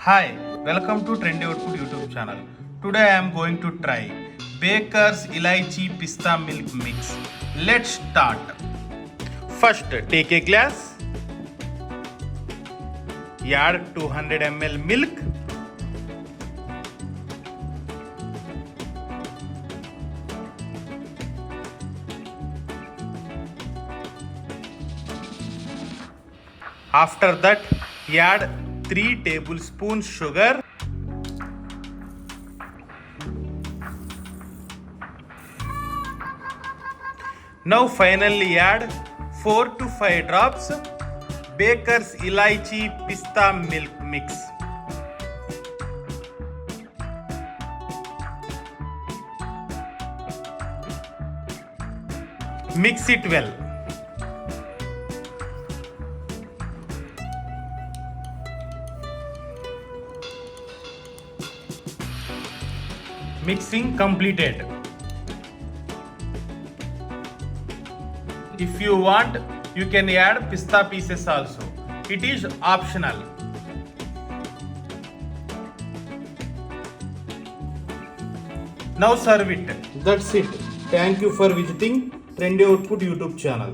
Hi, welcome to Trendy Output YouTube channel. Today I am going to try Baker's Elaichi Pista Milk Mix. Let's start. First, take a glass, add 200 ml milk, after that add 3 tablespoons sugar. Now finally add 4 to 5 drops Baker's Elaichi Pista Milk Mix. Mix it well. Mixing completed. If you want, you can add pista pieces also. It is optional. Now serve it. That's it. Thank you for visiting Trendy Output YouTube channel.